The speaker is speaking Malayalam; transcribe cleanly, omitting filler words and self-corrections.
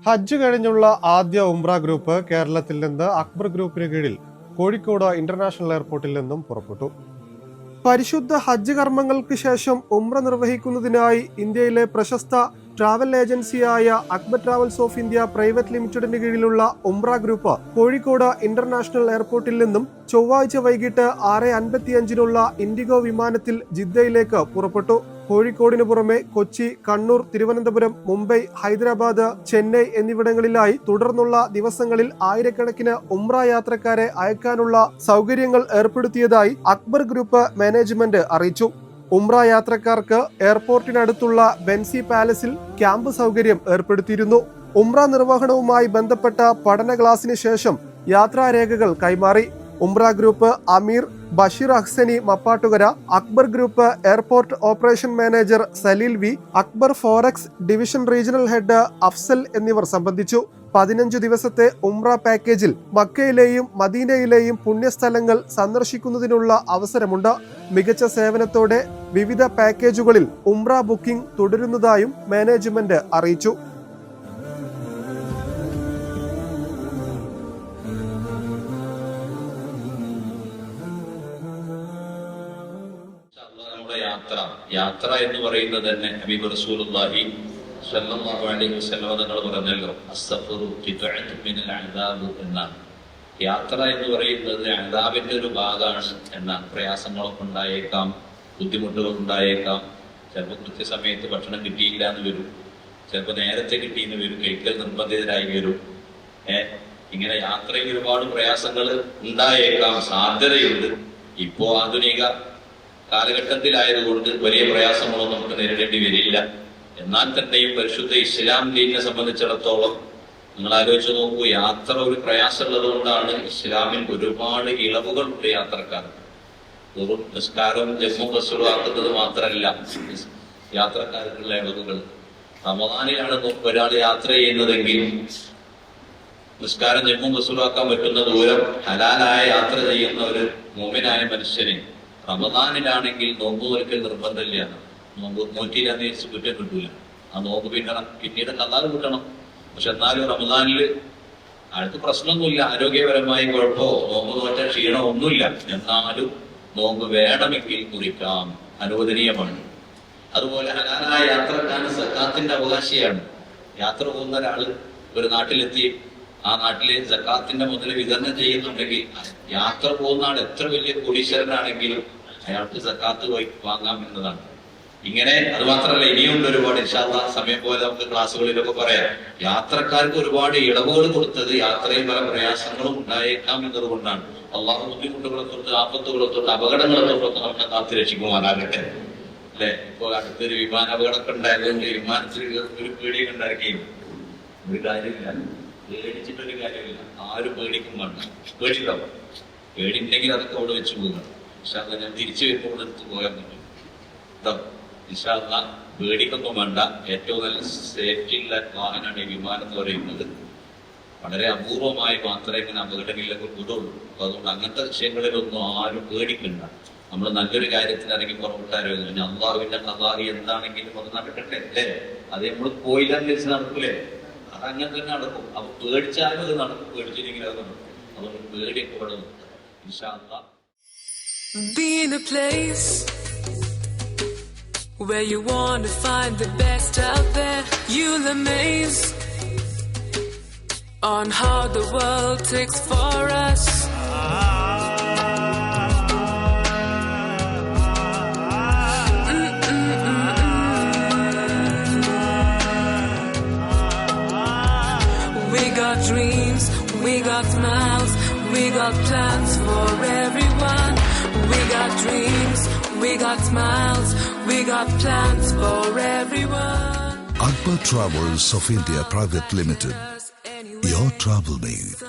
ഹജ്ജ് കഴിഞ്ഞുള്ള ആദ്യ ഉംറ ഗ്രൂപ്പ് കേരളത്തിൽ നിന്ന് അക്ബർ ഗ്രൂപ്പിന് കീഴിൽ കോഴിക്കോട് ഇന്റർനാഷണൽ എയർപോർട്ടിൽ നിന്നും പുറപ്പെട്ടു. പരിശുദ്ധ ഹജ്ജ് കർമ്മങ്ങൾക്ക് ശേഷം ഉംറ നിർവഹിക്കുന്നതിനായി ഇന്ത്യയിലെ പ്രശസ്ത ട്രാവൽ ഏജൻസിയായ Akbar travels of India private ലിമിറ്റഡിന് കീഴിലുള്ള ഉംറ ഗ്രൂപ്പ് കോഴിക്കോട് ഇന്റർനാഷണൽ എയർപോർട്ടിൽ നിന്നും ചൊവ്വാഴ്ച വൈകിട്ട് 6:55 ഇൻഡിഗോ വിമാനത്തിൽ ജിദ്ദയിലേക്ക് പുറപ്പെട്ടു. കോഴിക്കോടിനു പുറമെ കൊച്ചി, കണ്ണൂർ, തിരുവനന്തപുരം, മുംബൈ, ഹൈദരാബാദ്, ചെന്നൈ എന്നിവിടങ്ങളിലായി തുടർന്നുള്ള ദിവസങ്ങളിൽ ആയിരക്കണക്കിന് ഉംറ യാത്രക്കാരെ അയക്കാനുള്ള സൗകര്യങ്ങൾ ഏർപ്പെടുത്തിയതായി അക്ബർ ഗ്രൂപ്പ് മാനേജ്മെന്റ് അറിയിച്ചു. ഉംറ യാത്രക്കാർക്ക് എയർപോർട്ടിനടുത്തുള്ള ബെൻസി പാലസിൽ ക്യാമ്പ് സൗകര്യം ഏർപ്പെടുത്തിയിരുന്നു. ഉംറ നിർവഹണവുമായി ബന്ധപ്പെട്ട പഠന ക്ലാസിന് ശേഷം യാത്രാരേഖകൾ കൈമാറി. ഉംറ group Ameer Basheer Ahsani Mappattukara, Akbar group airport operation manager Saleel V, Akbar forex division regional head Afsal എന്നിവർ സംബന്ധിച്ചു. 15 ദിവസത്തെ ഉംറ പാക്കേജിൽ മക്കയിലെയും മദീനയിലെയും പുണ്യസ്ഥലങ്ങൾ സന്ദർശിക്കുന്നതിനുള്ള അവസരമുണ്ട്. മികച്ച സേവനത്തോടെ വിവിധ പാക്കേജുകളിൽ ഉംറ ബുക്കിംഗ് തുടരുന്നതായും മാനേജ്മെന്റ് അറിയിച്ചു. യാത്ര എന്ന് പറയുന്നത് തന്നെ ഹബീബ് റസൂലുള്ളാഹി സ്വല്ലല്ലാഹു അലൈഹി വസല്ലം തങ്ങൾ പറഞ്ഞല്ലോ, അസ്സഫറു ഖിത്അത്തുൻ മിനൽ അദാബ് എന്നാണ്. യാത്ര എന്ന് പറയുന്നത് അദാബിന്റെ ഒരു ഭാഗമാണ് എന്നാണ്. പ്രയാസങ്ങളൊക്കെ ഉണ്ടായേക്കാം, ബുദ്ധിമുട്ടുകൾ ഉണ്ടായേക്കാം. ചിലപ്പോൾ കൃത്യസമയത്ത് ഭക്ഷണം കിട്ടിയില്ല എന്ന് വരും, ചിലപ്പോൾ നേരത്തെ കിട്ടിയെന്ന് വരും, കഴിക്കൽ നിർബന്ധിതരായി വരും. ഇങ്ങനെ യാത്രയിൽ ഒരുപാട് പ്രയാസങ്ങൾ ഉണ്ടായേക്കാം, സാധ്യതയുണ്ട്. ഇപ്പോ ആധുനിക കാലഘട്ടത്തിലായതുകൊണ്ട് വലിയ പ്രയാസങ്ങളൊന്നും നമുക്ക് നേരിടേണ്ടി വരില്ല. എന്നാൽ തന്നെയും പരിശുദ്ധ ഇസ്ലാം ദീനിനെ സംബന്ധിച്ചിടത്തോളം നിങ്ങൾ ആലോചിച്ച് നോക്കൂ, യാത്ര ഒരു പ്രയാസമുള്ളത് കൊണ്ടാണ് ഇസ്ലാമിൽ ഒരുപാട് ഇളവുകൾ ഉണ്ട് യാത്രക്കാർക്ക്. വെറും നിസ്കാരം ജമ്മു കസൂറാക്കുന്നത് മാത്രമല്ല യാത്രക്കാർക്കുള്ള ഇളവുകൾ. റമദാനിലാണ് ഒരാൾ യാത്ര ചെയ്യുന്നതെങ്കിൽ നിസ്കാരം ജമ്മു കസൂറാക്കാൻ പറ്റുന്ന ദൂരം ഹലാലായ യാത്ര ചെയ്യുന്ന ഒരു മോമിനായ മനുഷ്യന് റമദാനിലാണെങ്കിൽ നോമ്പ് നോൽക്കൽ നിർബന്ധമില്ല. നോമ്പ് നോറ്റിയില്ലാന്ന് വെച്ച് കുറ്റം കിട്ടൂല. ആ നോമ്പ് പിന്നീട് കല്ലാതെ കിട്ടണം. പക്ഷെ എന്നാലും റമദാനിൽ അടുത്ത് പ്രശ്നമൊന്നുമില്ല, ആരോഗ്യപരമായി കുഴപ്പമോ നോമ്പ് നോറ്റ ക്ഷീണമോ ഒന്നുമില്ല. എന്നാലും നോമ്പ് വേണമെങ്കിൽ കുറിക്കാം, അനുവദനീയമാണ്. അതുപോലെ ഹലാലായ യാത്രക്കാരൻ സക്കാത്തിന്റെ അവകാശിയാണ്. യാത്ര പോകുന്ന ഒരാള് ഒരു നാട്ടിലെത്തി ആ നാട്ടിലെ സക്കാത്തിന്റെ മുതൽ വിതരണം ചെയ്യുന്നുണ്ടെങ്കിൽ യാത്ര പോകുന്ന ആൾ എത്ര വലിയ കോടീശ്വരനാണെങ്കിലും അയാൾക്ക് സക്കാത്ത് വാങ്ങാം എന്നതാണ്. ഇങ്ങനെ അത് മാത്രമല്ല, ഇനിയുണ്ട് ഒരുപാട്. ഇൻഷാ അല്ലാഹ് സമയം പോലെ നമുക്ക് ക്ലാസ്സുകളിലൊക്കെ പറയാം. യാത്രക്കാർക്ക് ഒരുപാട് ഇളവുകൾ കൊടുത്തത് യാത്രയിൽ പല പ്രയാസങ്ങളും ഉണ്ടായേക്കാം എന്നതുകൊണ്ടാണ്. അള്ളാഹു ബുദ്ധിമുട്ടുകളെ തൊട്ട്, ആപത്തുകളെ തൊട്ട്, അപകടങ്ങളെ തൊട്ടൊക്കെ നമ്മളെ കാത്തു രക്ഷിക്കുമാറാകട്ടെ. അല്ലെ, ഇപ്പൊ അടുത്തൊരു വിമാനാപകടമൊക്കെ ഉണ്ടായതുകൊണ്ട് വിമാനത്തിൽ ഒരു പേടിയൊക്കെ ഉണ്ടാക്കുകയും ഒരു കാര്യമില്ല, പേടിച്ചിട്ടൊരു കാര്യമില്ല. ആരും പേടിക്കും വേണ്ട. പേടിണ്ടാവും, പേടിണ്ടെങ്കിൽ അതൊക്കെ അവിടെ വെച്ച് പോകണം. പക്ഷെ അത് ഞാൻ തിരിച്ചു വരുമ്പോൾ എടുത്ത് പോകാൻ പറ്റും കേട്ടോ. ഇൻഷാ അല്ലാഹ് പേടിക്കൊന്നും വേണ്ട. ഏറ്റവും നല്ല സേഫ്റ്റി ഉള്ള വാഹനമാണ് ഈ വിമാനം എന്ന് പറയുന്നത്. വളരെ അപൂർവമായി മാത്രമേ ഇങ്ങനെ അപകടങ്ങളിലൊക്കെ വിടുള്ളൂ. അപ്പൊ അതുകൊണ്ട് അങ്ങനത്തെ വിഷയങ്ങളിലൊന്നും ആരും പേടിക്കണ്ട. നമ്മൾ നല്ലൊരു കാര്യത്തിന് ഇറങ്ങി പുറപ്പെട്ടാരോ പിന്നെ അള്ളാഹുവിന്റെ ഖദാഇ എന്താണെങ്കിലും അത് നടക്കട്ടെ അല്ലേ. അത് നമ്മൾ പോയില്ലാന്ന് വെച്ച് നടക്കൂലേ, അതങ്ങനെ തന്നെ നടക്കും. അപ്പൊ പേടിച്ചാലും അത് നടക്കും, പേടിച്ചില്ലെങ്കിൽ അത് നടക്കും. അതുകൊണ്ട് പേടിയൊക്കെ ഇവിടെ ഇൻഷാ അല്ലാഹ്. Be in a place where you want to find the best out there. You'll amaze on how the world takes for us. We got dreams, we got smiles, we got plans for everyone. We got dreams, we got smiles, we got plans for everyone. Akbar Travels of India Private Limited. Your travel made.